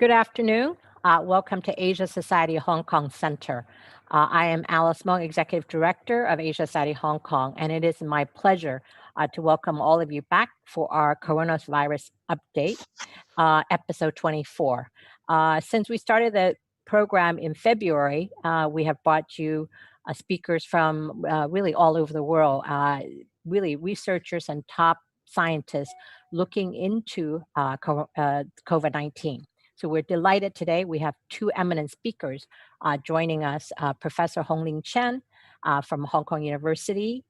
Good afternoon. Welcome to Asia Society Hong Kong Center. I am Alice Meng, Executive Director of Asia Society Hong Kong, and it is my pleasure to welcome all of you back for our coronavirus update, episode 24. Since we started the program in February, we have brought you speakers from really all over the world, really researchers and top scientists looking into COVID-19. So we're delighted today. We have two eminent speakers joining us, Professor Honglin Chen from Hong Kong University.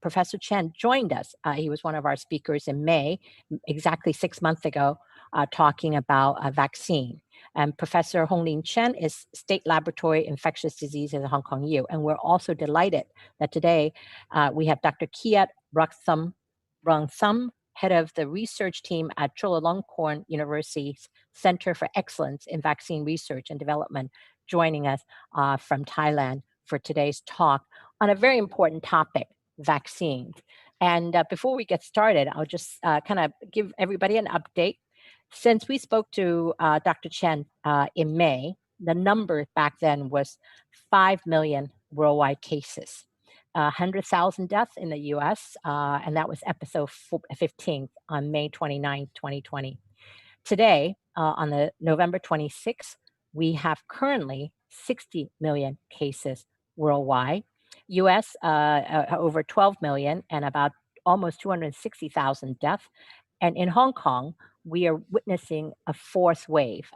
Professor Chen joined us. He was one of our speakers in May, exactly 6 months ago, talking about a vaccine. And Professor Honglin Chen is State Laboratory Infectious Diseases at Hong Kong U. And we're also delighted that today we have Dr. Kiat Ruxrungtham, head of the research team at Chulalongkorn University's Center for Excellence in Vaccine Research and Development, joining us from Thailand for today's talk on a very important topic, vaccines. And before we get started, I'll just kind of give everybody an update. Since we spoke to Dr. Chen in May, the number back then was 5 million worldwide cases. 100,000 deaths in the US, and that was episode 15 on May 29, 2020. Today, on the November 26th, we have currently 60 million cases worldwide. US, over 12 million and about almost 260,000 deaths. And in Hong Kong, we are witnessing a fourth wave.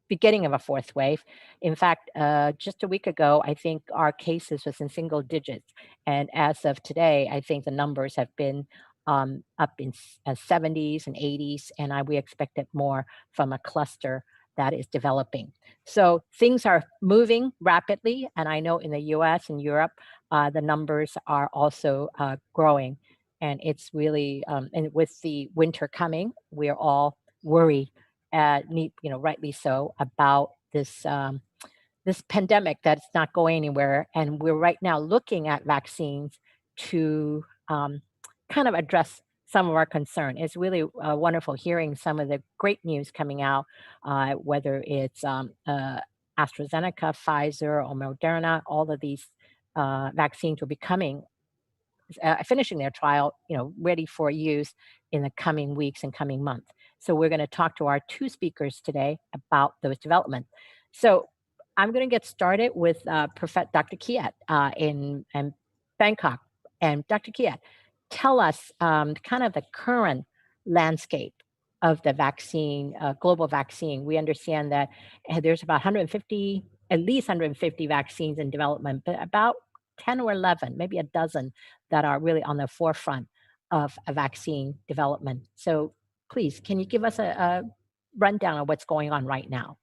Beginning of a fourth wave. In fact, just a week ago, I think our cases was in single digits. And as of today, I think the numbers have been up in 70s and 80s, and we expected more from a cluster that is developing. So things are moving rapidly, and I know in the US and Europe, the numbers are also growing. And it's really, and with the winter coming, we're all worried rightly so, about this pandemic that's not going anywhere, and we're right now looking at vaccines to kind of address some of our concern. It's really wonderful hearing some of the great news coming out, whether it's AstraZeneca, Pfizer, or Moderna. All of these vaccines will be finishing their trial, ready for use in the coming weeks and coming months. So we're going to talk to our two speakers today about those developments. So I'm going to get started with Dr. Kiat in Bangkok. And Dr. Kiat, tell us kind of the current landscape of the vaccine, global vaccine. We understand that there's about 150, at least 150 vaccines in development, but about 10 or 11, maybe a dozen that are really on the forefront of a vaccine development. So please, can you give us a rundown of what's going on right now?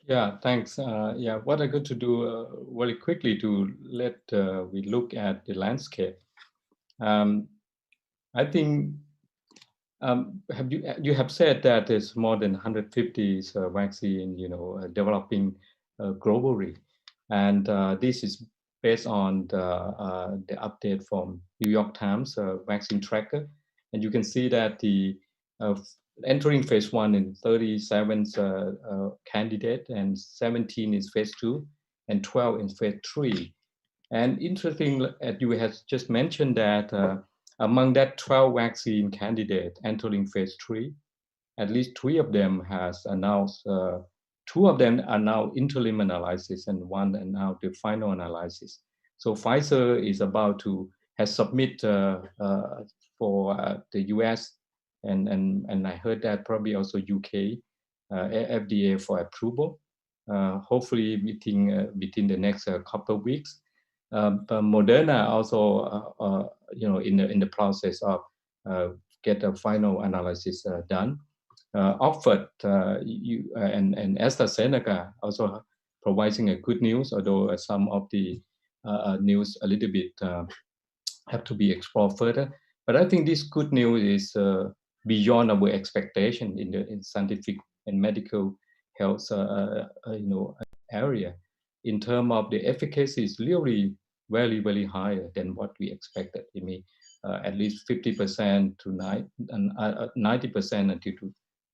Yeah, thanks. What I'm going to do very quickly to let we look at the landscape. I think you have said that there's more than 150 vaccine, developing globally, and this is based on the update from New York Times vaccine tracker, and you can see that the entering phase 1 in 37 candidate, and 17 is phase 2, and 12 in phase 3. And interesting, you have just mentioned that among that 12 vaccine candidate entering phase 3, at least 3 of them has announced, 2 of them are now interim analysis and 1 are now the final analysis. So Pfizer is about to has submit for the US and I heard that probably also UK FDA for approval, hopefully within the next couple of weeks. But Moderna also, in the process of get a final analysis done. Oxford and AstraZeneca also providing a good news, although some of the news a little bit have to be explored further. But I think this good news is beyond our expectation in scientific and medical health, area. In terms of the efficacy, is really very, very higher than what we expected. It may at least 50% to 90% until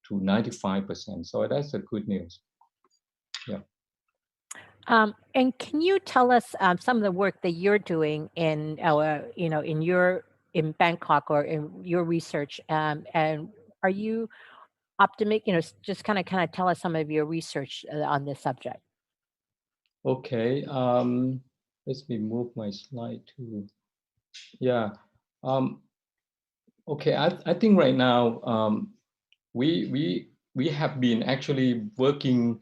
to 95%. So that's a good news. Yeah. And can you tell us some of the work that you're doing in, in Bangkok or in your research? And are you optimistic? Just kind of tell us some of your research on this subject. Okay. Let me move my slide to. Yeah. Okay. I think right now we have been actually working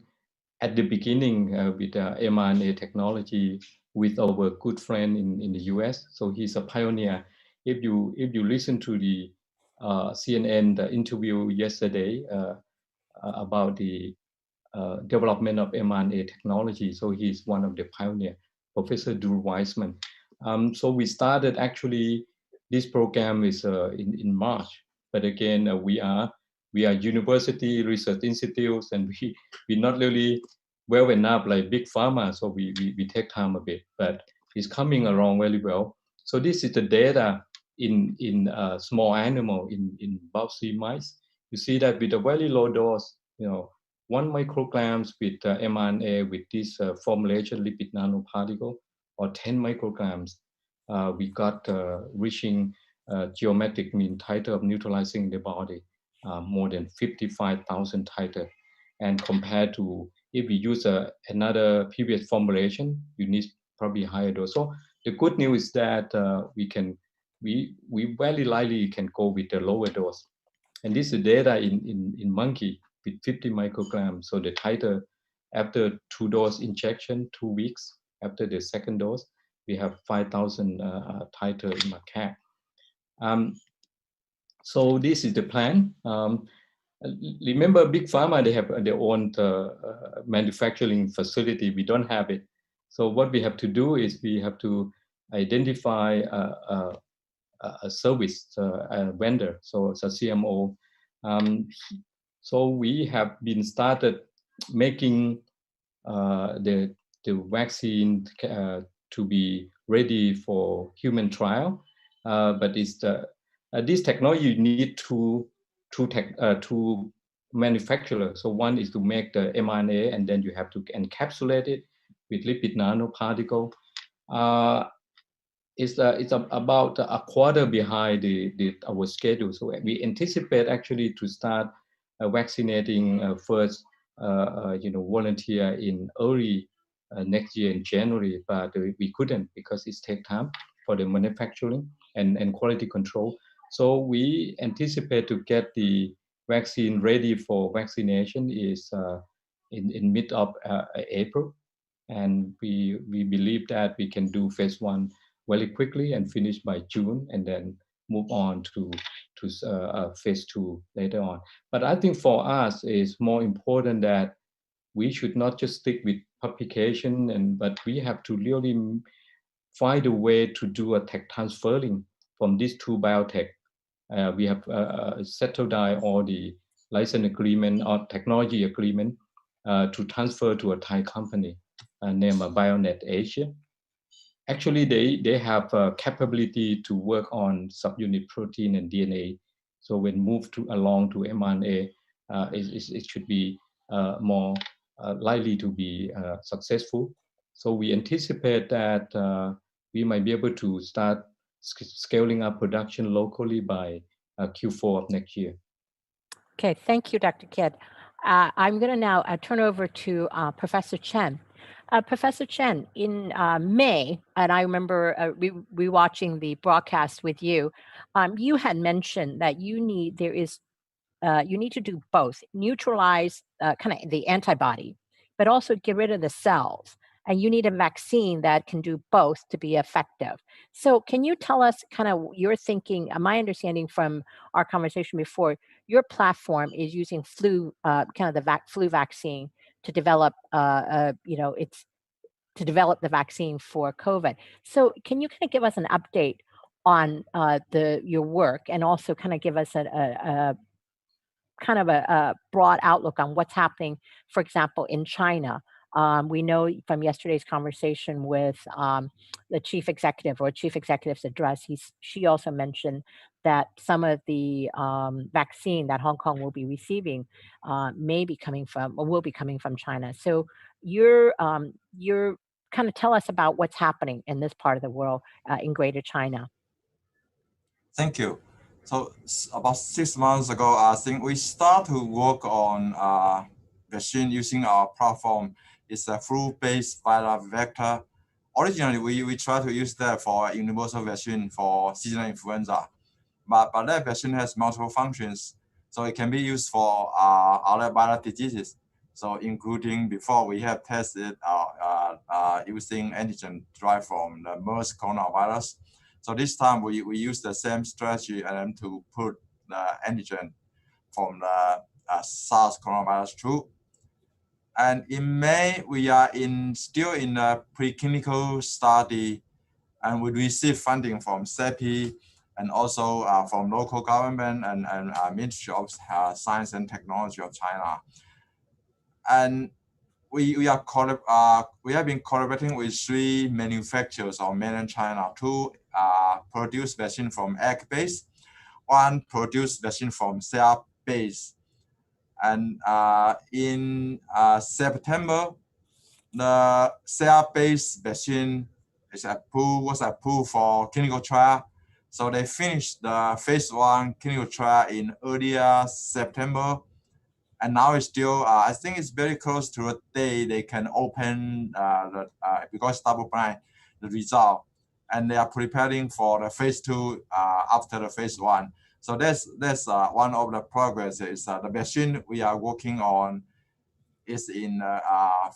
at the beginning with mRNA technology with our good friend in the US. So he's a pioneer. If you listen to the CNN the interview yesterday about the development of mRNA technology, so he's one of the pioneer, Professor Drew Weissman. So we started actually this program is in March, but again we are university research institutes and we're not really well enough like big pharma, so we take time a bit, but it's coming along very well. So this is the data in small animal in biopsy mice. You see that with a very low dose, 1 micrograms with mRNA with this formulation lipid nanoparticle, or 10 micrograms, we got reaching geometric mean titer of neutralizing the body, more than 55,000 titer. And compared to if we use another previous formulation, you need probably higher dose. So the good news is that we very likely can go with the lower dose. And this is data in monkey with 50 micrograms. So the titer after 2-dose injection, 2 weeks after the second dose, we have 5,000 titer in macaque. So this is the plan. Remember, big pharma, they have their own manufacturing facility. We don't have it. So what we have to do is we have to identify a service vendor, so it's a CMO. So we have been started making the vaccine to be ready for human trial, but it's this technology you need two manufacturers. So one is to make the mRNA, and then you have to encapsulate it with lipid nanoparticle. It's about a quarter behind our schedule. So we anticipate actually to start vaccinating first, volunteer in early next year in January, but we couldn't because it takes time for the manufacturing and quality control. So we anticipate to get the vaccine ready for vaccination is in mid of April. And we believe that we can do phase 1 very quickly and finish by June, and then move on to phase 2 later on. But I think for us it's more important that we should not just stick with publication, but we have to really find a way to do a tech transferring from these two biotech. We have settled down all the license agreement or technology agreement to transfer to a Thai company named Bionet Asia. Actually, they have a capability to work on subunit protein and DNA. So when moved along to mRNA, it should be more likely to be successful. So we anticipate that we might be able to start scaling up production locally by Q4 of next year. Okay, thank you, Dr. Kiat. I'm going to now turn over to Professor Chen. Professor Chen, in May, and I remember rewatching the broadcast with you, you had mentioned that you need to do both, neutralize kind of the antibody, but also get rid of the cells. And you need a vaccine that can do both to be effective. So can you tell us kind of your thinking? My understanding from our conversation before, your platform is using flu, kind of the flu vaccine to develop, to develop the vaccine for COVID. So can you kind of give us an update on your work, and also kind of give us a kind of a broad outlook on what's happening, for example, in China We know from yesterday's conversation with the chief executive or chief executive's address, she also mentioned that some of the vaccine that Hong Kong will be receiving may be coming from or will be coming from China. So you're kind of tell us about what's happening in this part of the world in Greater China. Thank you. So about 6 months ago, I think we start to work on vaccine using our platform. It's a flu-based viral vector. Originally, we try to use that for universal vaccine for seasonal influenza, but that vaccine has multiple functions. So it can be used for other viral diseases. So including before we have tested using antigen derived from the MERS coronavirus. So this time we use the same strategy and to put the antigen from the SARS coronavirus 2. And in May, we are still in a preclinical study, and we receive funding from CEPI and also from local government and Ministry of Science and Technology of China. And we have been collaborating with 3 manufacturers of mainland China to produce vaccine from egg base, 1 produce vaccine from cell base. And in September, the cell-based vaccine was approved for clinical trial. So they finished the phase 1 clinical trial in earlier September. And now it's still, I think it's very close to a day they can open because double blind, the result. And they are preparing for the phase 2 after the phase 1. So that's one of the progress is the vaccine we are working on is in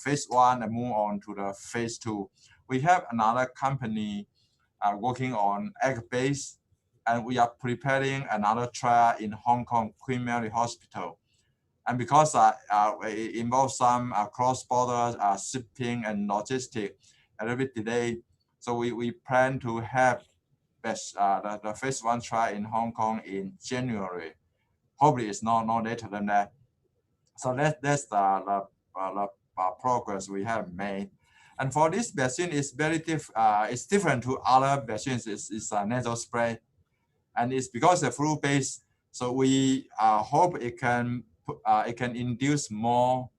phase 1 and move on to the phase 2. We have another company working on egg base, and we are preparing another trial in Hong Kong Queen Mary Hospital. And because it involves some cross-border shipping and logistics, a little bit delayed, so we plan to have the phase 1 trial in Hong Kong in January. Hopefully, it's no later than that. So that's the progress we have made. And for this vaccine, it's it's different to other vaccines. It's a nasal spray, and it's because it's flu-based. So we hope it can induce more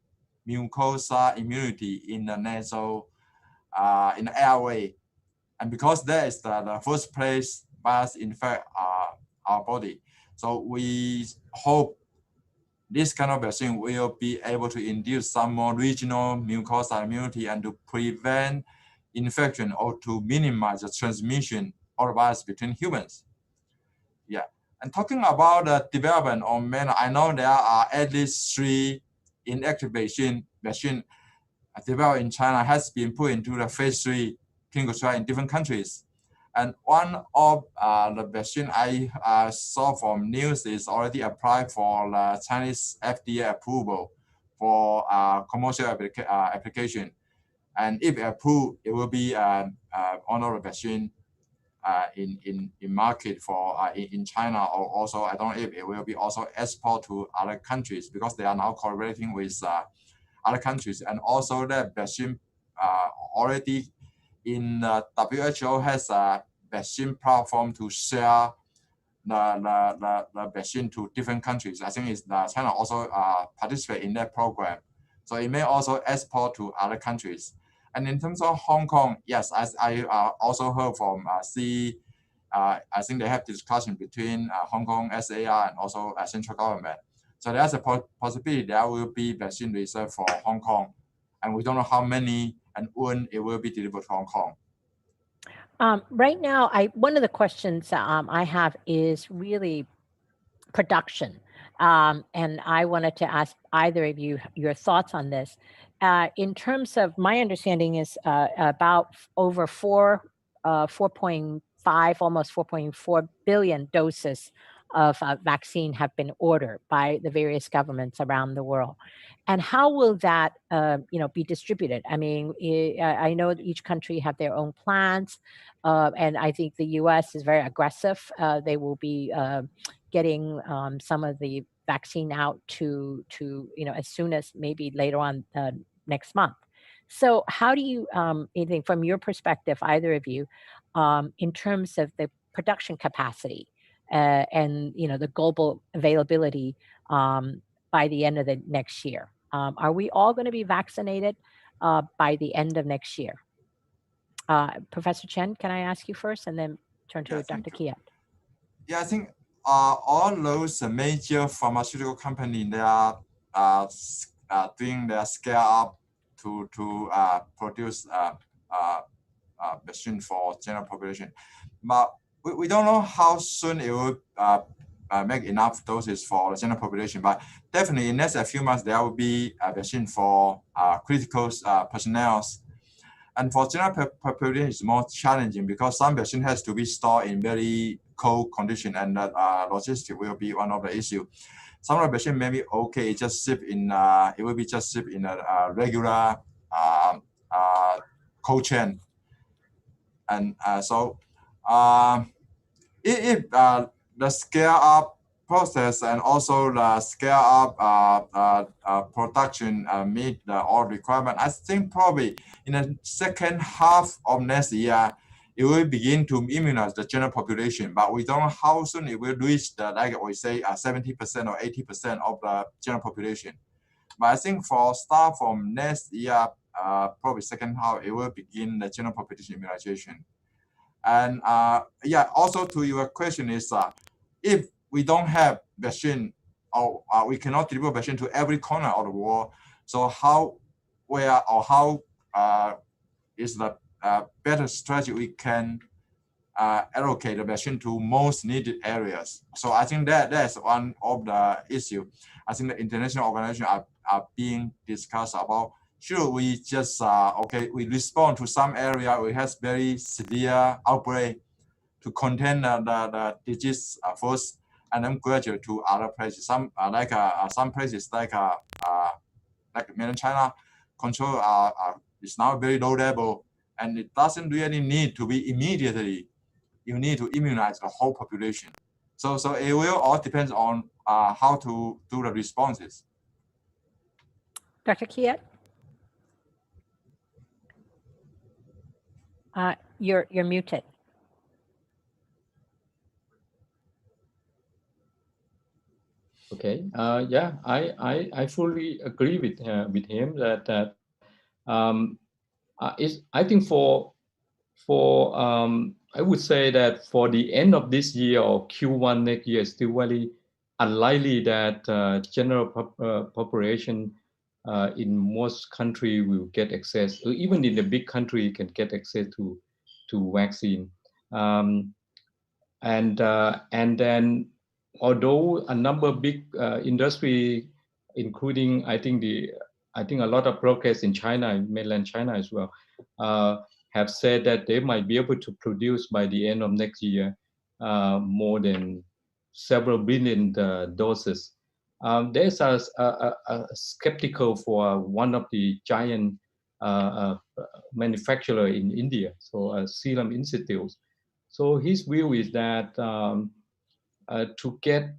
mucosa immunity in the nasal, in the airway, and because that is the first place virus infect our body. So we hope this kind of vaccine will be able to induce some more regional mucosal immunity and to prevent infection or to minimize the transmission of virus between humans. Yeah, and talking about the development on men, I know there are at least 3 inactive vaccine developed in China has been put into the phase 3 clinical trial in different countries. And one of the vaccine I saw from news is already applied for the Chinese FDA approval for commercial application. And if approved, it will be one of the vaccine in market for in China, or also I don't know if it will be also export to other countries because they are now collaborating with other countries. And also that vaccine already in WHO has a vaccine platform to share the vaccine to different countries. I think it's China also participate in that program. So it may also export to other countries. And in terms of Hong Kong, yes, as I also heard from I think they have discussion between Hong Kong SAR and also central government. So there's a possibility there will be vaccine reserved for Hong Kong. And we don't know how many and when it will be delivered to Hong Kong. Right now, one of the questions I have is really production. And I wanted to ask either of you your thoughts on this. In terms of my understanding is about over 4.5, almost 4.4 billion doses of vaccine have been ordered by the various governments around the world. And how will that, be distributed? I mean, I know that each country have their own plans, and I think the U.S. is very aggressive. They will be getting some of the vaccine out to as soon as maybe later on next month. So how do you, anything from your perspective, either of you, in terms of the production capacity and the global availability by the end of the next year? Are we all going to be vaccinated by the end of next year? Professor Chen, can I ask you first, and then turn Yeah, to Dr. Kiat? Yeah, I think all those major pharmaceutical companies, they are doing their scale up to produce vaccine for general population, but we don't know how soon it will make enough doses for the general population. But definitely in the next few months there will be a vaccine for critical personnel. And for general population, it's more challenging because some vaccine has to be stored in very cold condition, and that logistics will be one of the issue. Some of the vaccine may be okay, it just ship in. It will be just shipped in a regular cold chain, and so if the scale up process and also the scale up production meet the all requirement, I think probably in the second half of next year, it will begin to immunize the general population, but we don't know how soon it will reach the, like we say, 70% or 80% of the general population. But I think for start from next year, probably second half, it will begin the general population immunization. And yeah, also to your question is, if we don't have vaccine or we cannot deliver vaccine to every corner of the world, so how is the better strategy we can allocate the vaccine to most needed areas? So I think that's one of the issue. I think the international organizations are being discussed about, should we just, we respond to some area we have very severe outbreak to contain the disease first, and then graduate to other places. Some some places like mainland China, control is now very low level, and it doesn't really need to be immediately. You need to immunize the whole population. So it will all depends on how to do the responses. Dr. Kiat? You're muted. Okay. Yeah, I fully agree with him that I think I would say that for the end of this year or Q1 next year, it's still very unlikely that general population in most country will get access, or even in the big country can get access to vaccine. And then although a number of big industry, including I think a lot of progress in China, mainland China as well, have said that they might be able to produce by the end of next year more than several billion doses. There's a skeptical for one of the giant manufacturer in India, so Serum Institute. So his view is that to get,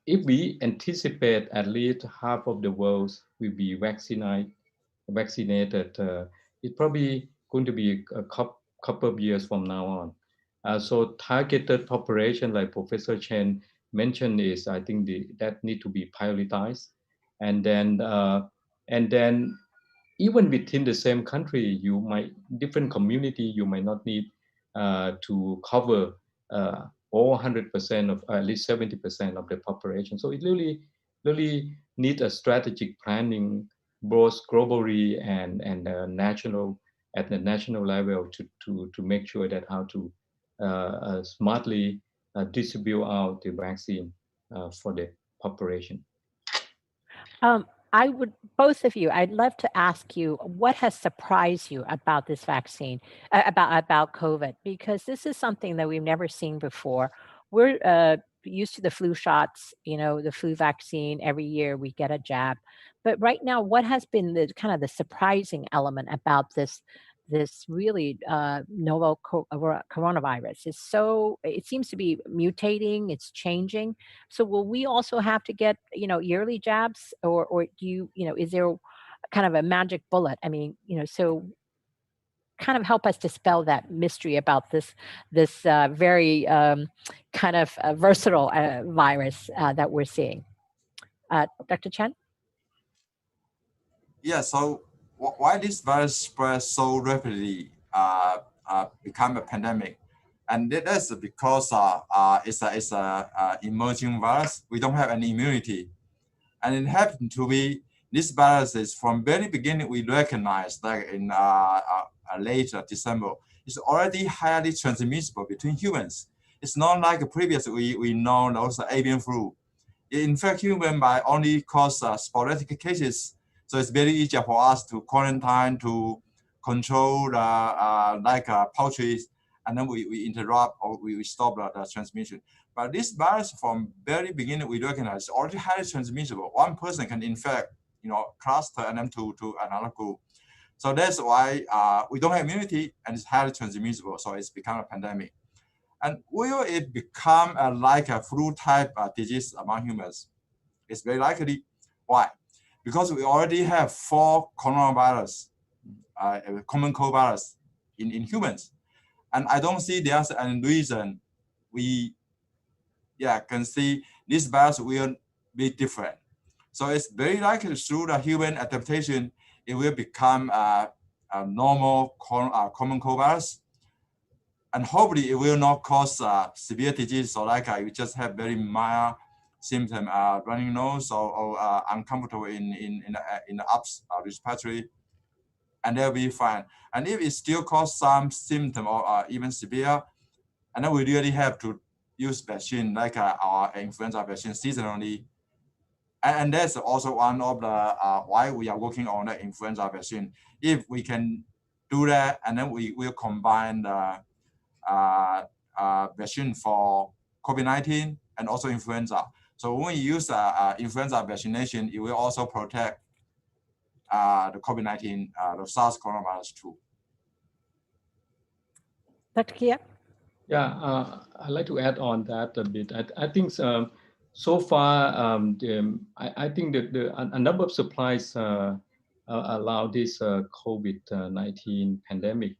if we anticipate at least half of the world will be vaccinated, it's probably going to be a couple of years from now on. So targeted population, like Professor Chen mentioned, is I think that need to be prioritized, and then even within the same country, different community, you might not need to cover all 100% of at least 70% of the population. So it really need a strategic planning, both globally and national, at the national level, to make sure that how to smartly distribute out the vaccine for the population. I would, both of you, I'd love to ask you what has surprised you about this vaccine, about COVID, because this is something that we've never seen before. We're used to the flu shots, the flu vaccine. Every year we get a jab, but right now, what has been the kind of the surprising element about this really novel coronavirus? It seems to be mutating, it's changing. So will we also have to get, yearly jabs, or do is there kind of a magic bullet. I mean, so kind of help us dispel that mystery about this very kind of versatile virus that we're seeing. Dr. Chen? Yeah, so why this virus spread so rapidly, become a pandemic? And that's because it's a emerging virus. We don't have any immunity. And it happened to be, this virus is from very beginning, we recognized like in late December, it's already highly transmissible between humans. It's not like previous we know those avian flu. It infect human by only cause sporadic cases. So it's very easy for us to quarantine, to control poultry, and then we interrupt or we stop the transmission. But this virus from very beginning we recognize already highly transmissible. One person can infect, cluster and then to another group. So that's why we don't have immunity and it's highly transmissible. So it's become a pandemic. And will it become like a flu type disease among humans? It's very likely. Why? Because we already have 4 coronavirus, common cold virus in humans. And I don't see there's any reason we can see this virus will be different. So it's very likely through the human adaptation, it will become a normal common cold virus. And hopefully it will not cause severe disease. So like you just have very mild symptom, running nose or uncomfortable in the upper respiratory, and they'll be fine. And if it still cause some symptom or even severe, and then we really have to use vaccine like our influenza vaccine seasonally. And that's also one of the why we are working on the influenza vaccine. If we can do that, and then we will combine the vaccine for COVID-19 and also influenza. So when we use influenza vaccination, it will also protect the COVID-19, the SARS coronavirus too. Dr. Kiat? Yeah, I'd like to add on that a bit. I think so far, I think that a number of supplies allow this COVID-19 pandemic.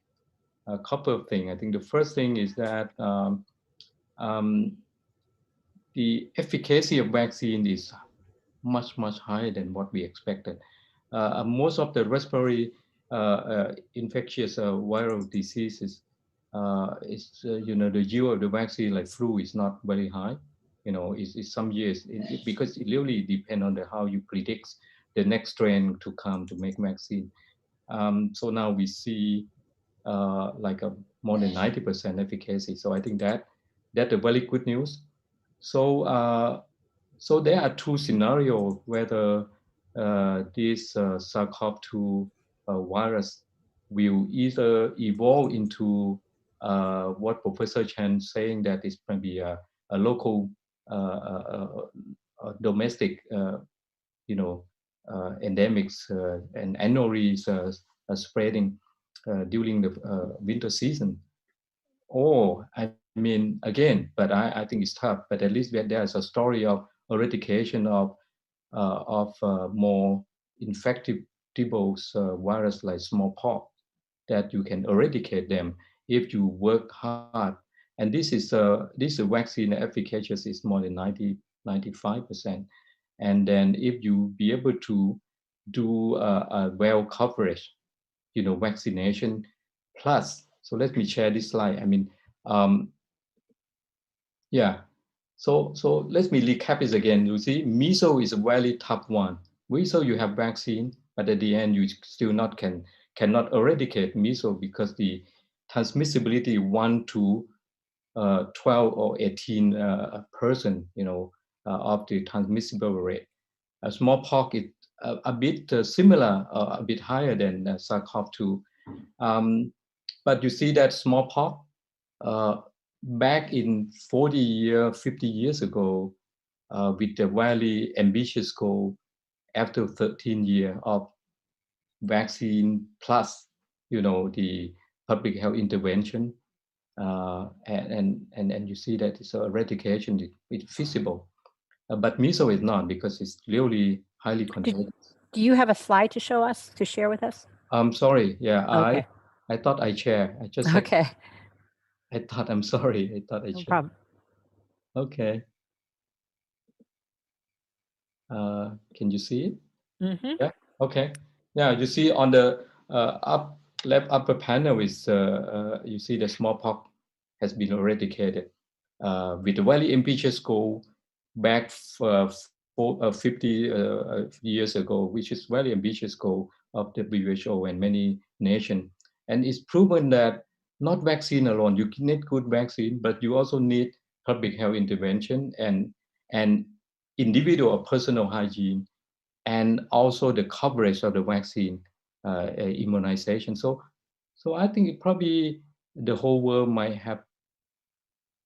A couple of things. I think the first thing is that the efficacy of vaccine is much higher than what we expected. Most of the respiratory infectious viral diseases, the yield of the vaccine like flu is not very high. It's some years because it really depends on how you predict the next strain to come to make vaccine. So now we see like a more than 90% efficacy. So I think that's a very good news. So so there are 2 scenarios whether this SARS-CoV-2 virus will either evolve into what Professor Chen saying that it's going to be a local domestic, endemics and annually spreading during the winter season. Or, I mean, again, but I think it's tough, but at least there's a story of eradication of more infectious virus like smallpox, that you can eradicate them if you work hard. And this vaccine efficacy is more than 95%. And then if you be able to do a well coverage, vaccination plus. So let me share this slide. I mean, yeah. So let me recap this again. You see, measles is a very tough one. Measles you have vaccine, but at the end you still cannot eradicate measles because the transmissibility 1 to 12 or 18 person, of the transmissible rate. Smallpox is a bit similar, a bit higher than SARS-CoV-2. But you see that smallpox, back in 50 years ago, with the very ambitious goal, after 13 years of vaccine plus, the public health intervention, and you see that it's eradication is feasible. But measles is not, because it's really highly contagious. Do you have a slide to show us, to share with us? I'm sorry. Yeah, Okay. I thought I share. I just Okay. I thought, I'm sorry. I thought I No shared. problem. Okay. Can you see it? Mm-hmm. Yeah. Okay. Yeah. You see on the up left upper panel is you see the smallpox has been eradicated with a very ambitious goal back 50 years ago, which is very ambitious goal of the WHO and many nations. And it's proven that not vaccine alone, you need good vaccine, but you also need public health intervention and individual or personal hygiene, and also the coverage of the vaccine immunization. So I think it probably the whole world might have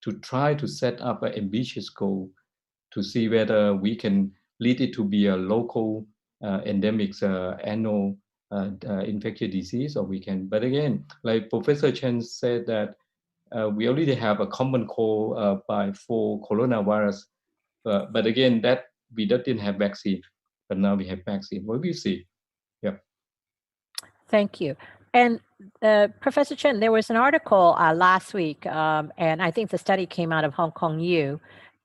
to try to set up an ambitious goal to see whether we can lead it to be a local endemic annual infectious disease, or we can. But again, like Professor Chen said that we already have a common cold for coronavirus, but again, that we didn't have vaccine, but now we have vaccine. Well, we'll see. Yeah. Thank you. And Professor Chen, there was an article last week, and I think the study came out of Hong Kong U.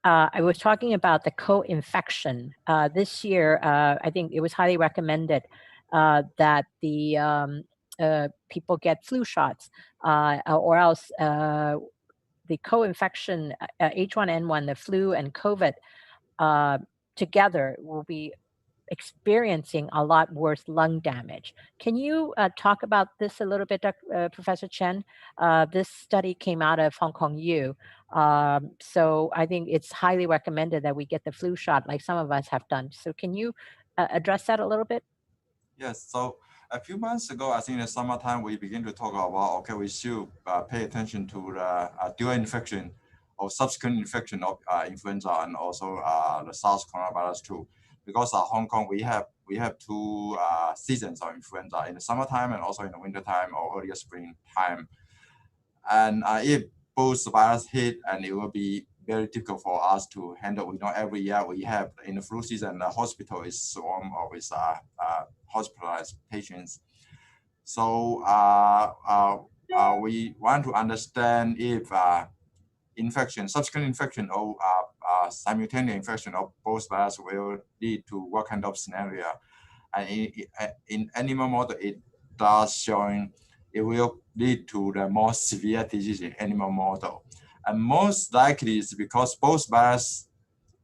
I was talking about the co-infection. This year, I think it was highly recommended that the people get flu shots, or else the co-infection, H1N1, the flu and COVID together will be experiencing a lot worse lung damage. Can you talk about this a little bit, Professor Chen? This study came out of Hong Kong U. So I think it's highly recommended that we get the flu shot like some of us have done. So can you address that a little bit? Yes, so a few months ago, I think in the summertime, we begin to talk about, okay, we should pay attention to the dual infection or subsequent infection of influenza and also the SARS coronavirus too. Because Hong Kong, we have two seasons of influenza, in the summertime and also in the wintertime or earlier spring time. And if both virus hit, and it will be very difficult for us to handle. We know every year we have in the flu season, the hospital is swarmed with hospitalized patients. So we want to understand if infection, subsequent infection, or simultaneous infection of both viruses will lead to what kind of scenario. And in animal model, it does showing it will lead to the more severe disease in animal model. And most likely is because both viruses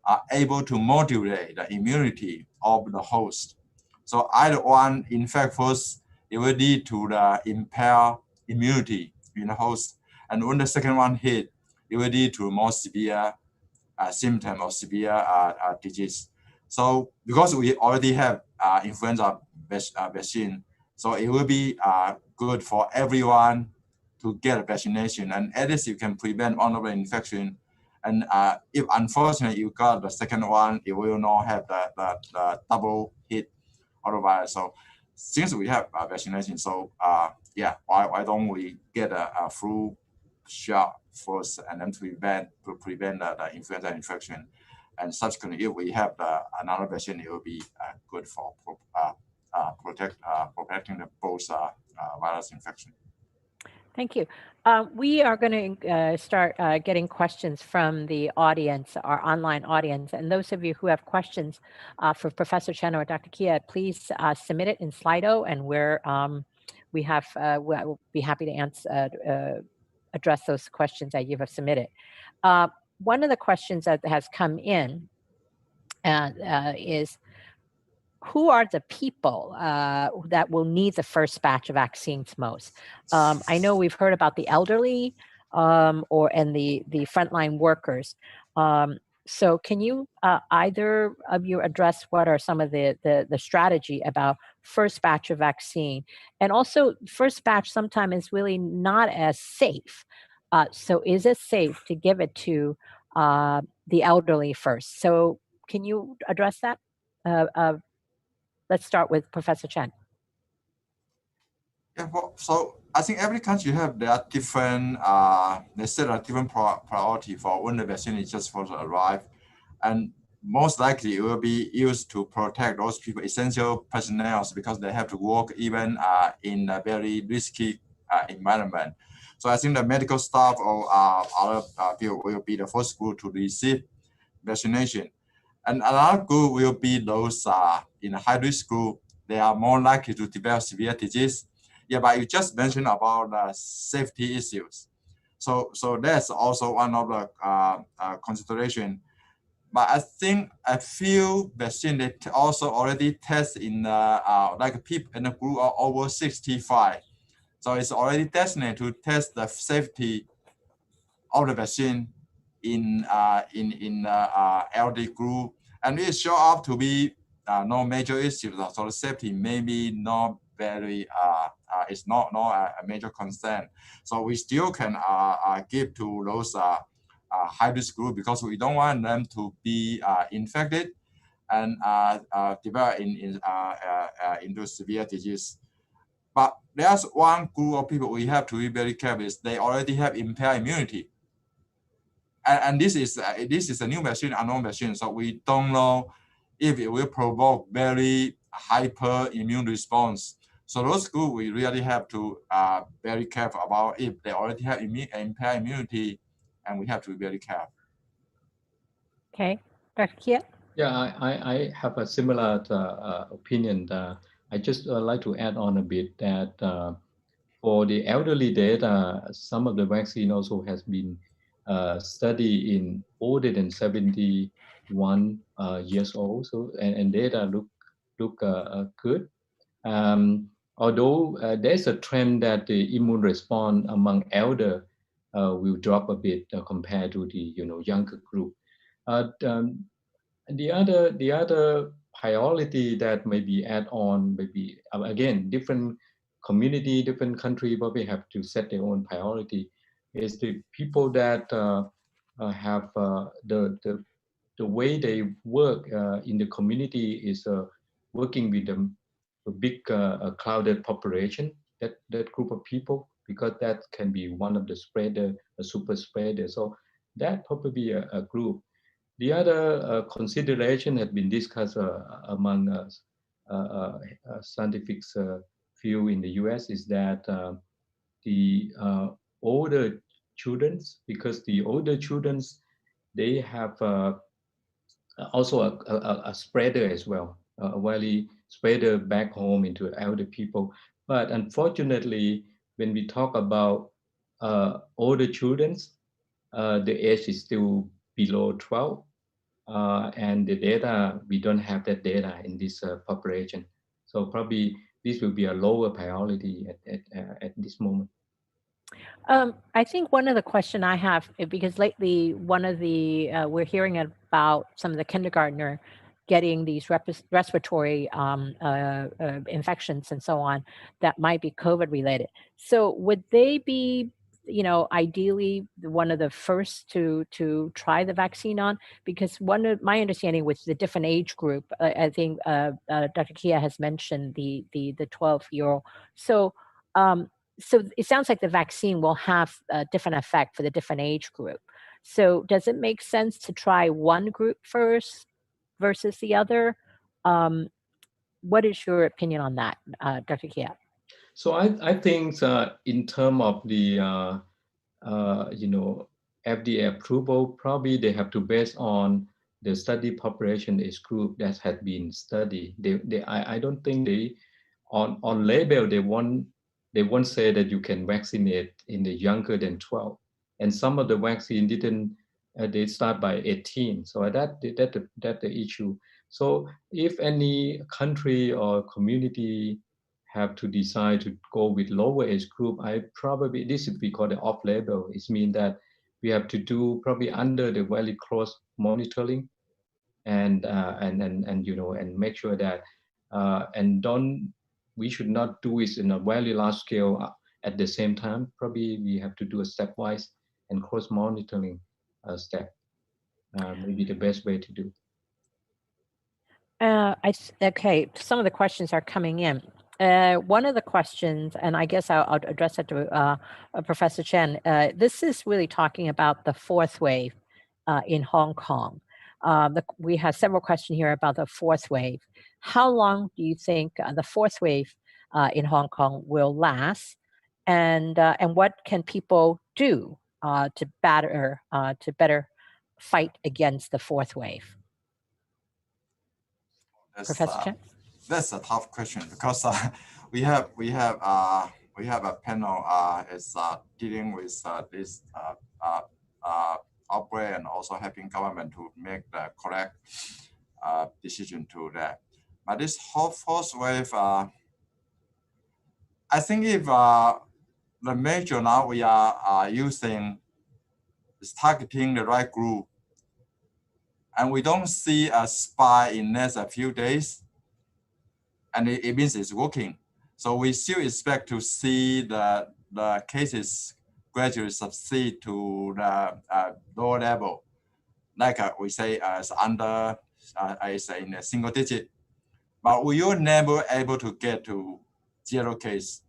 are able to modulate the immunity of the host. So either one infect first, it will lead to the impaired immunity in the host. And when the second one hit, it will lead to more severe symptom or severe disease. So because we already have influenza vaccine, so it will be good for everyone to get a vaccination, and at least you can prevent one of the infection. And if unfortunately you got the second one, it will not have the double hit otherwise. So since we have vaccination, so yeah, why don't we get a flu shot first and then to prevent the influenza infection, and subsequently if we have another vaccine, it will be good for protecting the both virus infection. Thank you. We are going to start getting questions from the audience, our online audience. And those of you who have questions for Professor Chen or Dr. Kiat, please submit it in Slido, and we'll be happy to address those questions that you have submitted. One of the questions that has come in is, who are the people that will need the first batch of vaccines most? I know we've heard about the elderly and the frontline workers. So can you either of you address what are some of the strategy about first batch of vaccine? And also, first batch sometimes is really not as safe. So is it safe to give it to the elderly first? So can you address that? Let's start with Professor Chen. Yeah, well, so I think every country have their different, they set a different priority for when the vaccine is just supposed to arrive. And most likely it will be used to protect those people, essential personnel, because they have to work even in a very risky environment. So I think the medical staff or other people will be the first group to receive vaccination. And another group will be those in a high-risk group. They are more likely to develop severe disease. Yeah, but you just mentioned about safety issues. So that's also one of the consideration. But I think a few vaccine they also already test in like people in the group of over 65. So it's already designated to test the safety of the vaccine in elderly group, and it show up to be no major issues. So the safety maybe not very it's not a major concern. So we still can give to those high-risk group, because we don't want them to be infected and develop into severe disease. But there's one group of people we have to be very careful. Is they already have impaired immunity, and this is a new vaccine, unknown vaccine. So we don't know if it will provoke very hyper immune response. So those groups we really have to very careful about if they already have impaired immunity, and we have to be very careful. Okay, Dr. Kiat? Yeah, I have a similar opinion. I just like to add on a bit that for the elderly data, some of the vaccine also has been studied in older than 71 years old. So and data look good. Although there's a trend that the immune response among elder will drop a bit compared to the younger group. The other priority that maybe add on, maybe again different community, different country probably have to set their own priority, is the people that have the way they work in the community is working with a big crowded population, that group of people, because that can be one of the spreader, a super spreader. So that probably a group. The other consideration had been discussed among scientific field in the US is that the older children, because the older children, they have also a spreader as well, a widely spreader back home into elder people. But unfortunately, when we talk about older children, the age is still below 12. And the data, we don't have that data in this population. So probably this will be a lower priority at this moment. I think one of the question I have, because lately one of the we're hearing about some of the kindergartner getting these respiratory infections and so on that might be COVID related. So would they be, ideally one of the first to try the vaccine on? Because one of my understanding with the different age group, I think Dr. Kia has mentioned the 12-year-old. So it sounds like the vaccine will have a different effect for the different age group. So does it make sense to try one group first versus the other? What is your opinion on that, Dr. Kia? So I think in terms of the FDA approval, probably they have to base on the study population age group that has been studied. I don't think they on label they won't say that you can vaccinate in the younger than 12. And some of the vaccine didn't, they start by 18. So that's the issue. So if any country or community have to decide to go with lower age group, this would be called the off-label. It means that we have to do probably under the very close monitoring and make sure that we should not do it in a very large scale at the same time. Probably we have to do a stepwise and close monitoring step. Maybe the best way to do. Okay, some of the questions are coming in. One of the questions, and I guess I'll address it to Professor Chen. This is really talking about the fourth wave in Hong Kong. we have several questions here about the fourth wave. How long do you think the fourth wave in Hong Kong will last, and what can people do to better fight against the fourth wave? Professor Chen? That's a tough question because we have a panel is dealing with this outbreak and also helping government to make the correct decision to that. But this whole fourth wave, I think if the measure now we are using is targeting the right group, and we don't see a spike in next a few days, and it means it's working. So we still expect to see the cases gradually subside to the lower level, like we say it's under, I say in a single digit, but we were never able to get to 0 case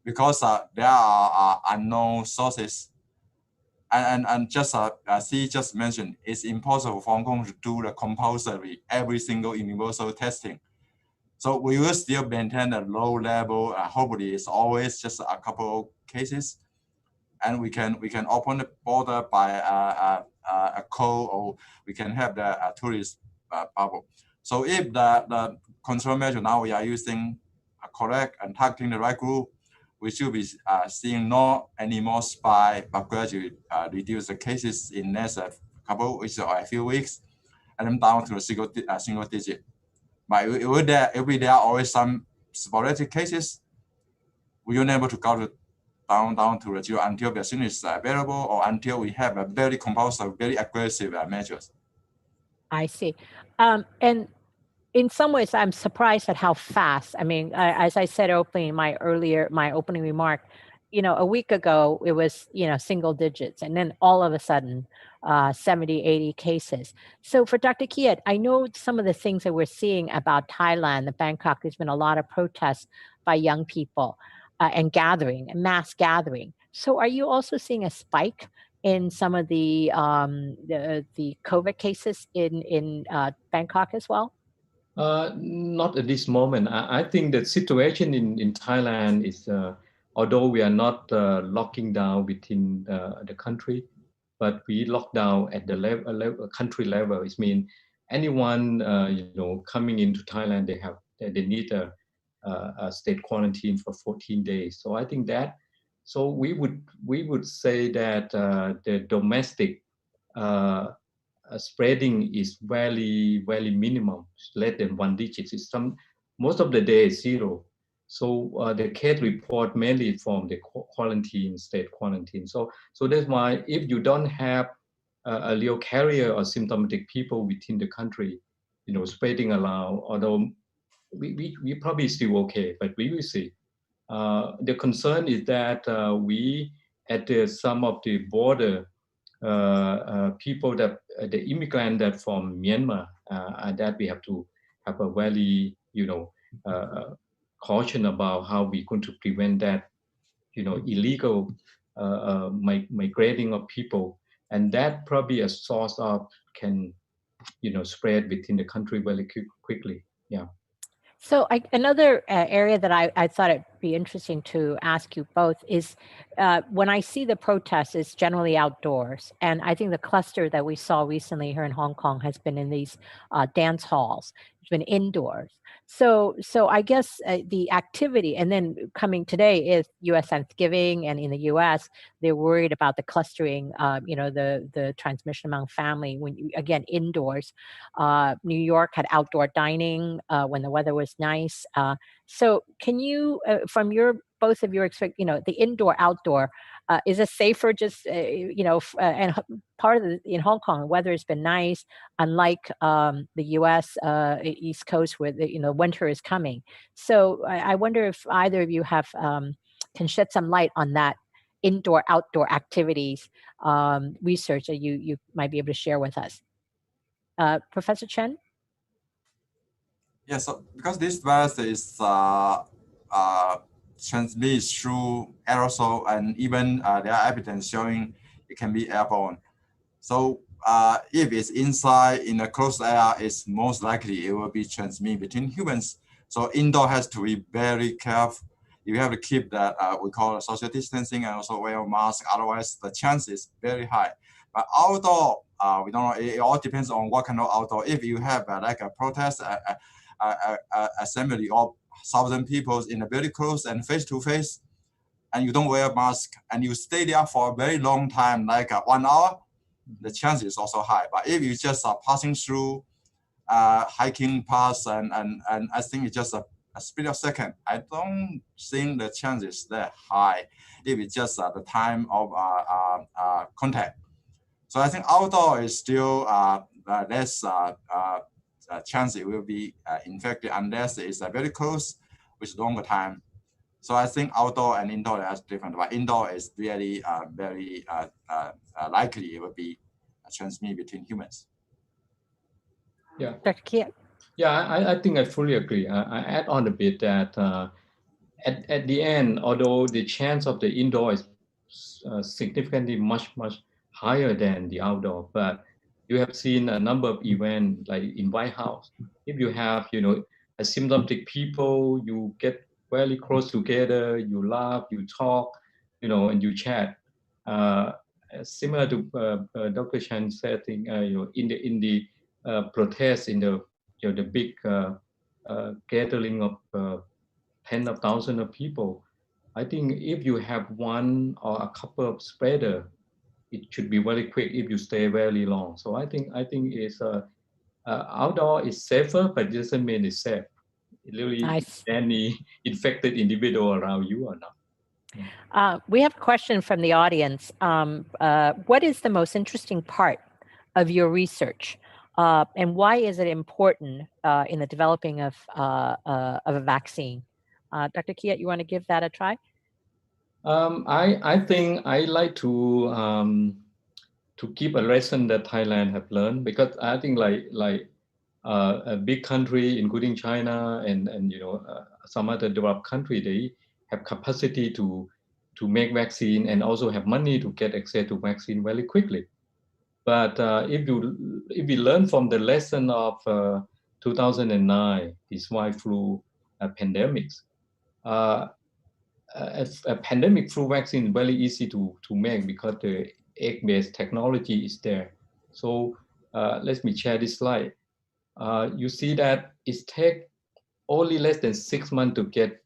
because there are unknown sources. And just C just mentioned, it's impossible for Hong Kong to do the compulsory every single universal testing. So we will still maintain a low level. Hopefully, it's always just a couple of cases, and we can open the border by a code, or we can have the tourist bubble. So if the control measure now we are using correct and targeting the right group, we should be seeing not any more spike, but gradually reduce the cases in next couple of weeks or a few weeks, and then down to a single digit. But if there are always some sporadic cases, we are unable to go to down to the 0 until vaccine is available or until we have a very compulsory, very aggressive measures. I see. And in some ways, I'm surprised at how fast. I mean, as I said opening my opening remark, a week ago it was single digits, and then all of a sudden 70, 80 cases. So for Dr. Kiat, I know some of the things that we're seeing about Thailand and Bangkok. There's been a lot of protests by young people and mass gathering. So are you also seeing a spike in some of the COVID cases in Bangkok as well? Not at this moment. I think the situation in Thailand is, although we are not locking down within the country, but we lock down at the country level. It means anyone coming into Thailand, they need a state quarantine for 14 days. So I think that, so we would say that the domestic spreading is very, very minimum, less than 1 digit. It's most of the day is 0. So the case report mainly from the state quarantine. So that's why if you don't have a real carrier or symptomatic people within the country, spreading around, although we probably still okay, but we will see. The concern is that we at some of the border people that the immigrant that from Myanmar, that we have to have a very caution about how we're going to prevent that illegal migrating of people, and that probably a source of can spread within the country very quickly. Yeah. So another area that I thought it'd be interesting to ask you both is when I see the protests, it's generally outdoors. And I think the cluster that we saw recently here in Hong Kong has been in these dance halls. It's been indoors. So I guess the activity, and then coming today is U.S. Thanksgiving, and in the U.S. they're worried about the clustering, the transmission among family when again indoors. New York had outdoor dining when the weather was nice. So can you, from both of your experience, the indoor outdoor, is it safer just and part of in Hong Kong, the weather has been nice, unlike the U.S. East Coast where the winter is coming. So I wonder if either of you have can shed some light on that indoor outdoor activities research that you might be able to share with us. Professor Chen? Yeah, so because this virus is transmitted through aerosol, and even there are evidence showing it can be airborne. So if it's inside in a closed area, it's most likely it will be transmitted between humans. So indoor has to be very careful. You have to keep that we call social distancing and also wear a mask. Otherwise, the chance is very high. But outdoor, we don't know. It all depends on what kind of outdoor. If you have like a protest, assembly of 1,000 people in a very close and face to face, and you don't wear a mask and you stay there for a very long time, like 1 hour, the chance is also high. But if you just are passing through, hiking past, and I think it's just a split of second, I don't think the chance is that high if it's just the time of contact. So I think outdoor is still less chance it will be infected unless it's very close with longer time. So I think outdoor and indoor is different, but indoor is really very likely it will be transmitted between humans. Yeah. Dr. Kiat. Yeah, I think I fully agree. I add on a bit that at the end, although the chance of the indoor is significantly much higher than the outdoor, but you have seen a number of events like in White House. If you have, asymptomatic people, you get very close together, you laugh, you talk, and you chat. Similar to Dr. Chen said, in the protest, in the big gathering of tens of thousands of people, I think if you have one or a couple of spreader, it should be very quick if you stay very long. So I think it's outdoor is safer, but it doesn't mean it's safe. It really Nice. any infected individual around you or not. We have a question from the audience. What is the most interesting part of your research? And why is it important in the developing of a vaccine? Dr. Kiat, you want to give that a try? I think I like to keep a lesson that Thailand have learned, because I think like a big country, including China and some other developed country, they have capacity to make vaccine and also have money to get access to vaccine very quickly. But if we learn from the lesson of 2009, the swine flu pandemics, a pandemic flu vaccine is very easy to make because the egg-based technology is there. So let me share this slide. You see that it takes only less than 6 months to get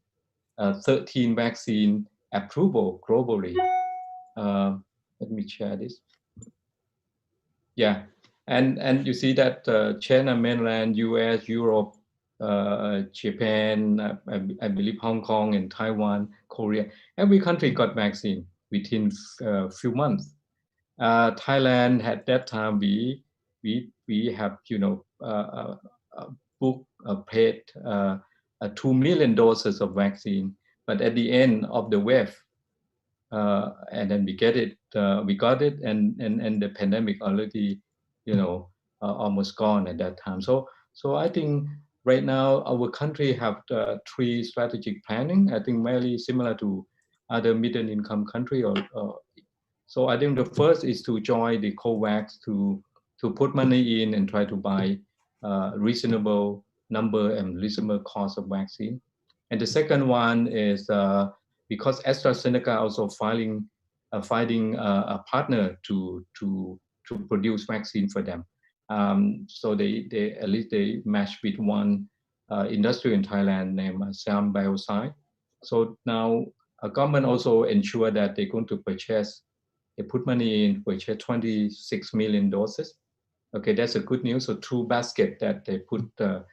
13 vaccine approval globally. Let me share this. Yeah, and you see that China mainland, US, Europe, Japan, I believe Hong Kong and Taiwan, Korea, every country got vaccine within a few months. Thailand at that time we have booked paid 2 million doses of vaccine, but at the end of the wave, and then we got it, and the pandemic already, almost gone at that time. So I think right now our country have 3 strategic planning. I think very similar to other middle income country. So I think the first is to join the COVAX to put money in and try to buy reasonable number and reasonable cost of vaccine. And the second one is because AstraZeneca also finding a partner to produce vaccine for them. So they at least they match with one industry in Thailand named Siam Bioscience. So now a government also ensure that they're going to purchase. They put money in, purchase 26 million doses. Okay, that's a good news. So 2 baskets that they put the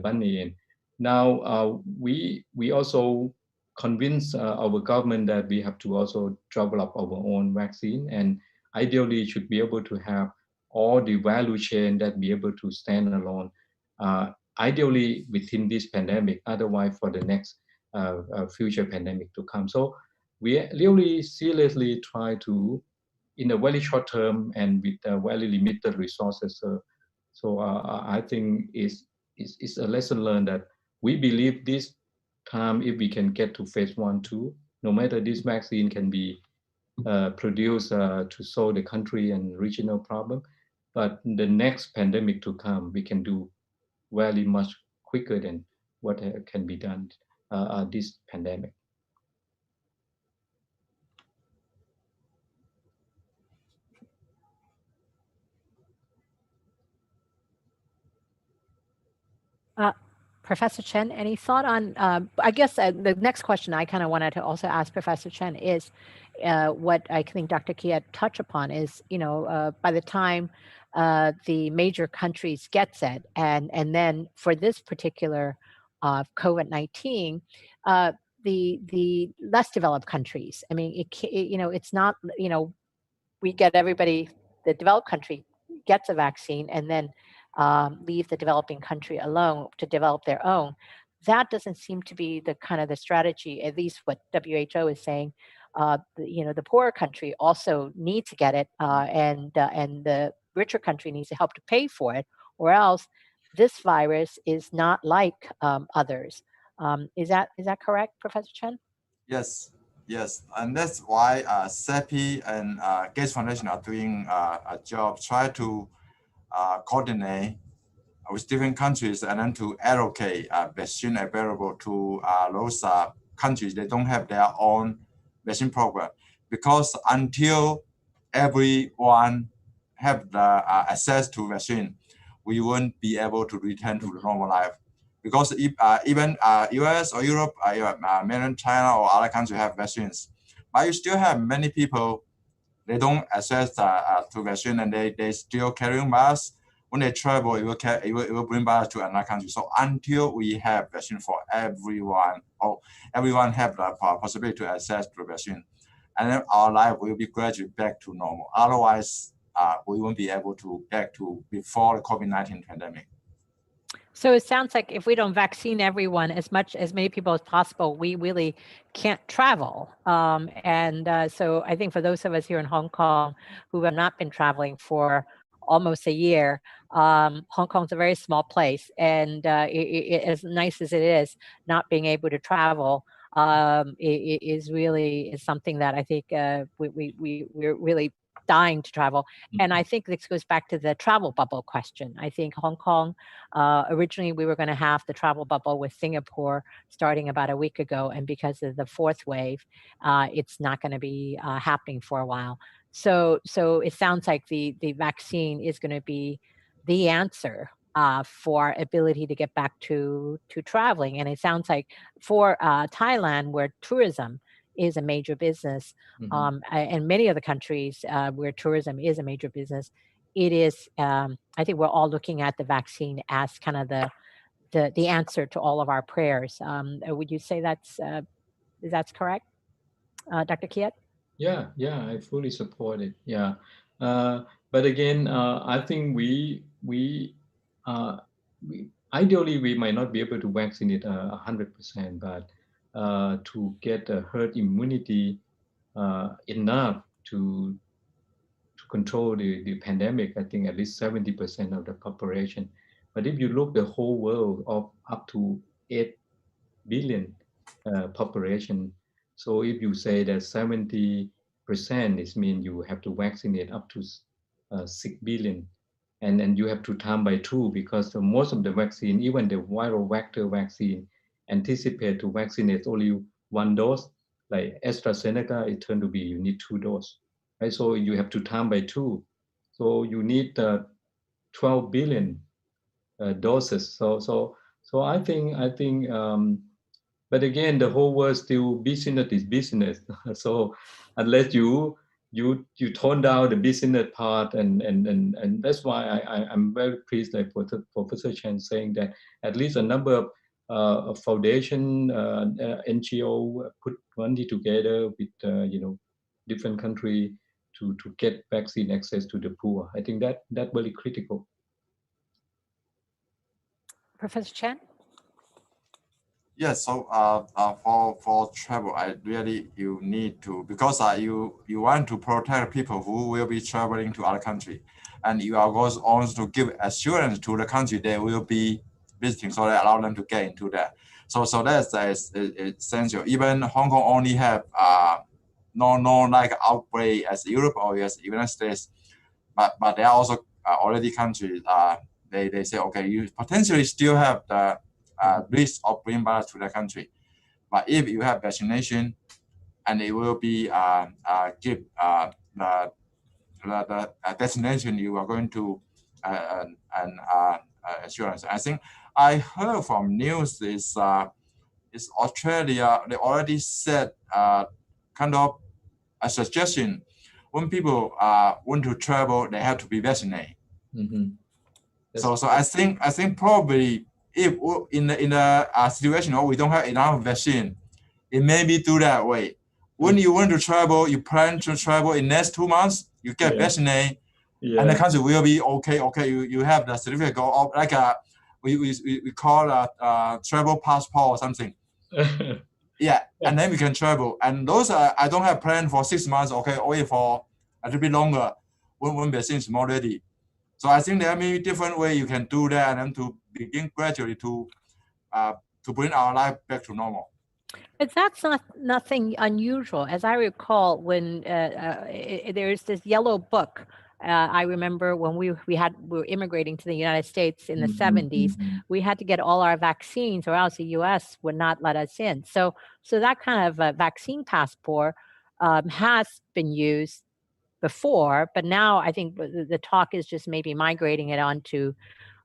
money in. Now we also convince our government that we have to also develop our own vaccine, and ideally should be able to have all the value chain that be able to stand alone. Ideally within this pandemic, otherwise for the next future pandemic to come. So we really seriously try to, in a very short term and with very limited resources. So I think it's a lesson learned that we believe this time, if we can get to phase 1, 2, no matter this vaccine can be produced to solve the country and regional problem, but the next pandemic to come, we can do very much quicker than what can be done this pandemic. Professor Chen, any thought on, I guess the next question I kind of wanted to also ask Professor Chen is what I think Dr. Kiat touched upon is, by the time the major countries gets it, and then for this particular COVID-19, the less developed countries, I mean, it's not, we get everybody, the developed country gets a vaccine and then leave the developing country alone to develop their own. That doesn't seem to be the kind of the strategy, at least what WHO is saying. The poorer country also needs to get it, and the richer country needs to help to pay for it, or else this virus is not like others. Is that correct, Professor Chen? Yes, yes, and that's why CEPI and Gates Foundation are doing a job, try to coordinate with different countries and then to allocate vaccine available to those countries that don't have their own vaccine program. Because until everyone have the access to vaccine, we won't be able to return to the normal life. Because if even US or Europe, mainland China or other countries have vaccines, but you still have many people, they don't access to vaccine and they still carrying masks. When they travel, it will bring virus to another country. So until we have vaccine for everyone, or everyone have the possibility to access to vaccine, and then our life will be gradually back to normal. Otherwise, we won't be able to back to before the COVID-19 pandemic. So it sounds like if we don't vaccine everyone, as many people as possible, we really can't travel. So I think for those of us here in Hong Kong who have not been traveling for almost a year, Hong Kong's a very small place, and as nice as it is, not being able to travel is something that I think we're really dying to travel. And I think this goes back to the travel bubble question. I think Hong Kong, originally we were going to have the travel bubble with Singapore starting about a week ago, and because of the fourth wave, it's not going to be happening for a while. So it sounds like the vaccine is going to be the answer for ability to get back to traveling. And it sounds like for Thailand, where tourism is a major business, and many other countries where tourism is a major business, it is, I think we're all looking at the vaccine as kind of the answer to all of our prayers. Would you say that's correct, Dr. Kiat? Yeah, I fully support it. Yeah, but again, I think we ideally we might not be able to vaccinate 100%, but to get a herd immunity enough to control the pandemic, I think at least 70% of the population. But if you look the whole world of up to 8 billion population, so if you say that 70%, it means you have to vaccinate up to 6 billion. And you have to time by 2 because most of the vaccine, even the viral vector vaccine, anticipate to vaccinate only 1 dose. Like AstraZeneca, it turned to be you need 2 doses, right? So you have to time by 2. So you need 12 billion doses. So I think. But again, the whole world still business is business. So unless you tone down the business part, and that's why I'm very pleased that Professor Chen saying that at least a number of foundation NGO put money together with different country to get vaccine access to the poor. I think that very critical. Professor Chen? Yes, so for travel, you need to, because you want to protect people who will be traveling to other country, and you are also to give assurance to the country they will be visiting, so they allow them to get into that. So that's essential. Even Hong Kong only have no like outbreak as Europe or as United States, but there are also already countries, they say, okay, you potentially still have the risk of bringing virus to the country. But if you have vaccination, and it will be give the destination you are going to and assurance. I think I heard from news is Australia. They already said kind of a suggestion when people want to travel, they have to be vaccinated. Mm-hmm. So I think probably if in a situation where we don't have enough vaccine, it may be do that way. When you want to travel, you plan to travel in next 2 months, you get vaccinated, and the country will be okay. Okay, you have the certificate go up like we call a travel passport or something. Yeah, and then we can travel. And those I don't have plan for 6 months. Okay, only for a little bit longer when vaccine is more ready. So I think there are many different ways you can do that, and then to begin gradually to bring our life back to normal. But that's nothing unusual. As I recall, when there's this yellow book, I remember when we were immigrating to the United States in the 70s, we had to get all our vaccines, or else the U.S. would not let us in. So that kind of vaccine passport has been used before, but now I think the talk is just maybe migrating it onto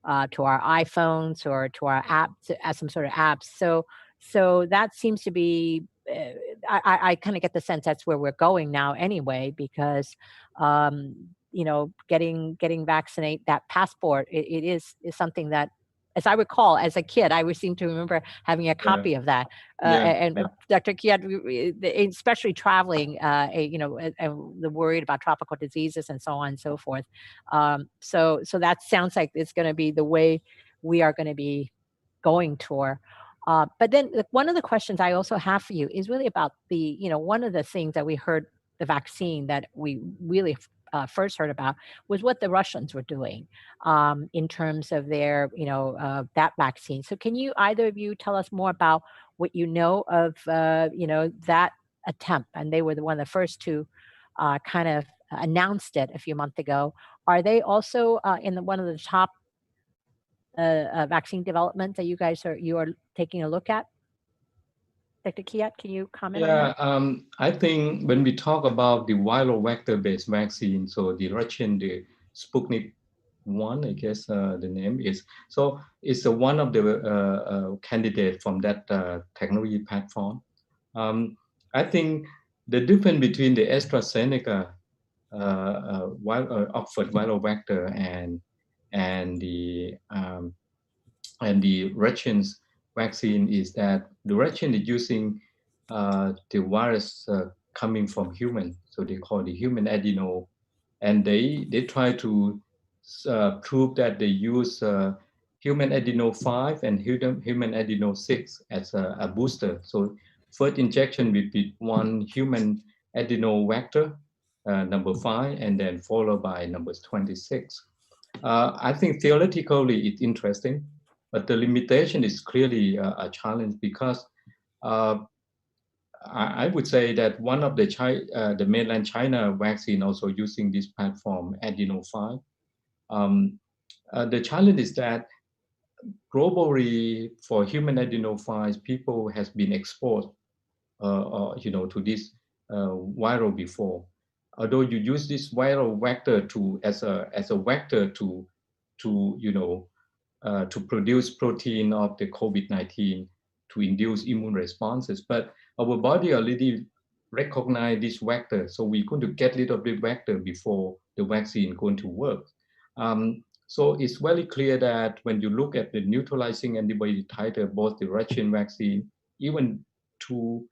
to our iPhones or to our apps as some sort of apps. So that seems to be. I kind of get the sense that's where we're going now, anyway, because getting vaccinate, that passport, it is something that, as I recall, as a kid, I seem to remember having a copy of that. And Dr. Kiat, especially traveling, and the worried about tropical diseases and so on and so forth. So that sounds like it's going to be the way we are going to be going toward. But then one of the questions I also have for you is really about one of the things that we heard, the vaccine that we really first heard about was what the Russians were doing in terms of their, that vaccine. So can you, either of you, tell us more about what you know of, that attempt? And they were one of the first to kind of announced it a few months ago. Are they also in one of the top vaccine development that you are taking a look at? Dr. Kiat, can you comment on that? I think when we talk about the viral vector-based vaccine, so the Russian, the Sputnik 1, I guess the name is. So it's one of the candidates from that technology platform. I think the difference between the AstraZeneca Oxford viral vector and the Russians vaccine is that the Russian is using the virus coming from human, so they call the human adeno, and they try to prove that they use human adeno 5 and human adeno 6 as a booster. So first injection will be one human adeno vector, number 5, and then followed by numbers 26. I think theoretically it's interesting, but the limitation is clearly a challenge because I would say that one of the mainland China vaccine also using this platform, adeno 5. The challenge is that globally for human adeno 5, people has been exposed, to this viral before. Although you use this viral vector as a vector to produce protein of the COVID-19 to induce immune responses. But our body already recognize this vector, so we're going to get rid of the vector before the vaccine going to work. So it's very clear that when you look at the neutralizing antibody titer, both the Russian vaccine, even two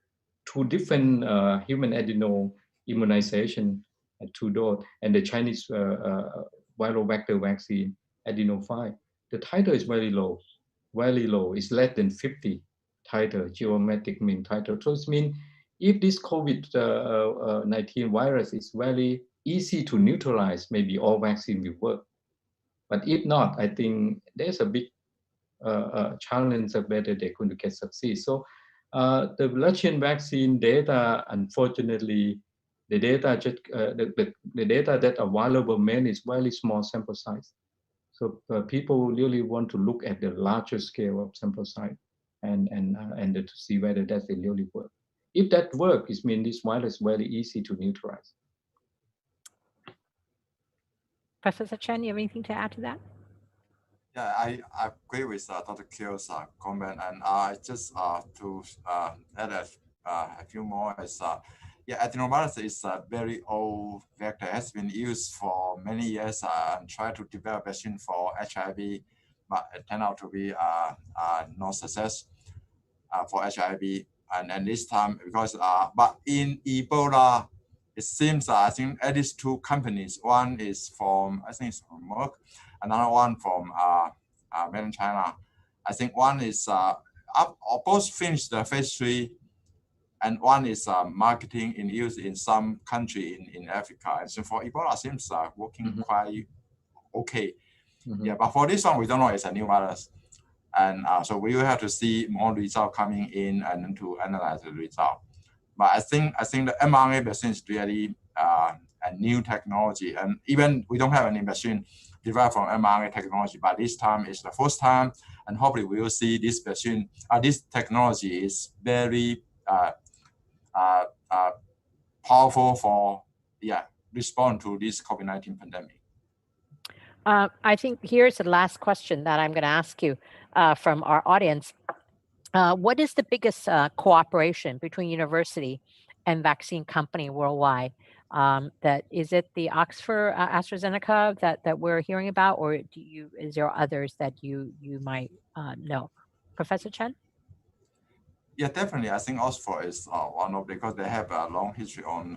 different human adeno immunization at 2 doses, and the Chinese viral vector vaccine, adeno 5, the titer is very low. It's less than 50 titer, geometric mean titer. So it means if this COVID-19 virus is very easy to neutralize, maybe all vaccine will work. But if not, I think there's a big challenge of whether they're going to get succeed. So the Russian vaccine data, unfortunately, the data just the data that are available mainly is very small sample size. So people really want to look at the larger scale of sample size and to see whether that will really work. If that works, it means this virus is very easy to neutralize. Professor Chen, you have anything to add to that? Yeah, I agree with Dr. Kiat's comment, and just to add a few more is yeah, adenovirus is a very old vector. It has been used for many years and tried to develop vaccine for HIV, but it turned out to be no success for HIV. And this time, because but in Ebola, it seems I think at least two companies. One is from I think it's from Merck, another one from Made in China. I think one is both finished the phase 3, and one is marketing in use in some country in Africa. And so for Ebola, seems working quite okay. Yeah, but for this one, we don't know it's a new virus. And so we will have to see more results coming in and then to analyze the result. But I think the mRNA vaccine is really a new technology, and even we don't have any vaccine derived from mRNA technology, but this time is the first time, and hopefully we will see this vaccine. This technology is very powerful for respond to this COVID-19 pandemic. I think here's the last question that I'm going to ask you from our audience. What is the biggest cooperation between university and vaccine company worldwide? That is it the Oxford AstraZeneca that we're hearing about, or is there others that you might know? Professor Chen? Yeah, definitely. I think Oxford is one of, because they have a long history on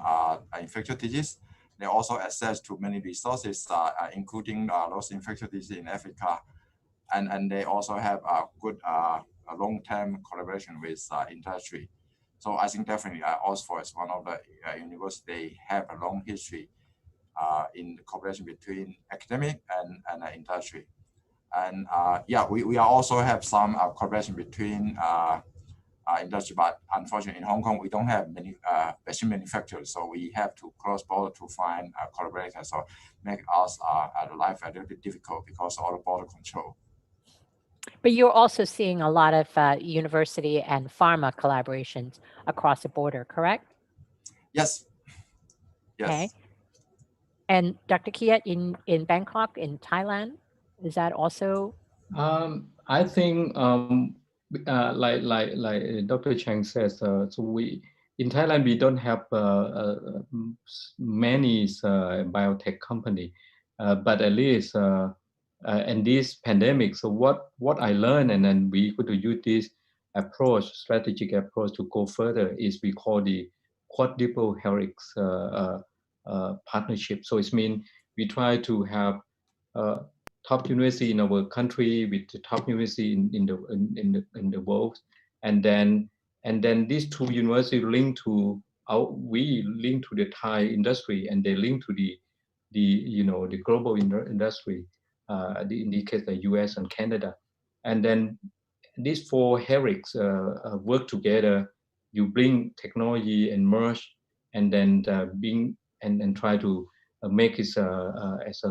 infectious disease. They also access to many resources, including those infectious disease in Africa. And they also have a good long-term collaboration with industry. So I think definitely Oxford is one of the universities have a long history in the cooperation between academic and industry. And yeah, we also have some cooperation between industry, but unfortunately in Hong Kong, we don't have many vaccine manufacturers. So we have to cross border to find collaborators. So make us life a little bit difficult because of all the border control. But you're also seeing a lot of university and pharma collaborations across the border, correct? Yes. Yes. Okay. And Dr. Kiat, in Bangkok, in Thailand, is that also? I think like Dr. Chang says, so we in Thailand we don't have many biotech company, but at least in this pandemic. So what I learned, and then we could use this approach, strategic approach to go further, is we call the quadruple helix partnership. So it means we try to have top university in our country with the top university in the world, and then these two universities link to we link to the Thai industry, and they link to the global industry, in this case the US and Canada, and then these four helix work together. You bring technology and merge, and then and try to make it as a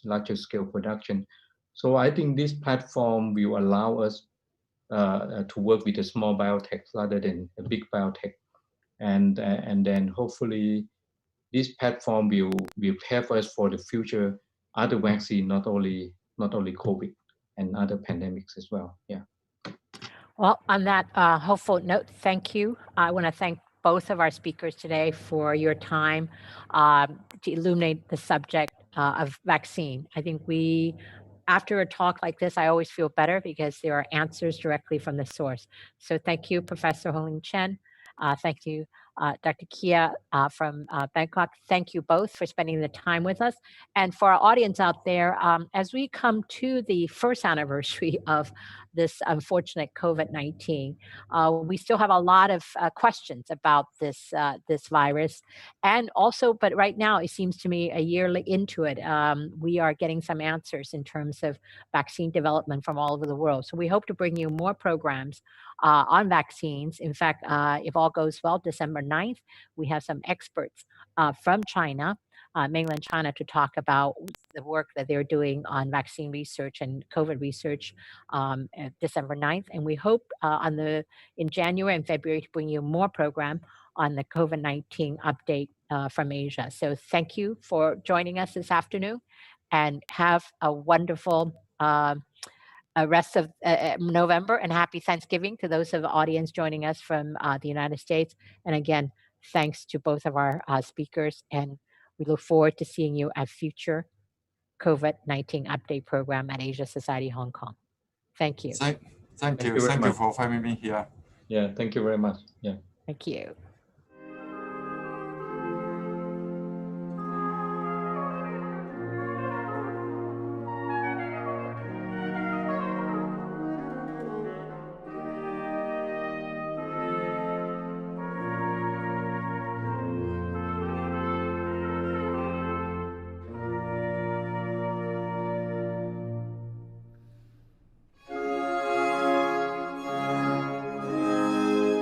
larger scale production. So I think this platform will allow us to work with a small biotech rather than a big biotech, and then hopefully this platform will help us for the future other vaccine, not only COVID and other pandemics as well. Yeah. Well, on that hopeful note, thank you. I want to thank both of our speakers today for your time to illuminate the subject of vaccine. I think after a talk like this, I always feel better because there are answers directly from the source. So thank you, Professor Honglin Chen. Thank you, Dr. Kiat from Bangkok. Thank you both for spending the time with us. And for our audience out there, as we come to the first anniversary of this unfortunate COVID-19, we still have a lot of questions about this virus. And also, but right now, it seems to me a year into it, we are getting some answers in terms of vaccine development from all over the world. So we hope to bring you more programs on vaccines. In fact, if all goes well, December 9th, we have some experts from China, mainland China, to talk about the work that they're doing on vaccine research and COVID research at December 9th. And we hope in January and February to bring you more program on the COVID-19 update from Asia. So thank you for joining us this afternoon, and have a wonderful rest of November, and happy Thanksgiving to those of the audience joining us from the United States. And again, thanks to both of our speakers, and we look forward to seeing you at future COVID-19 update program at Asia Society Hong Kong. Thank you. Thank you very much. for having me here. Yeah, thank you very much. Yeah. Thank you.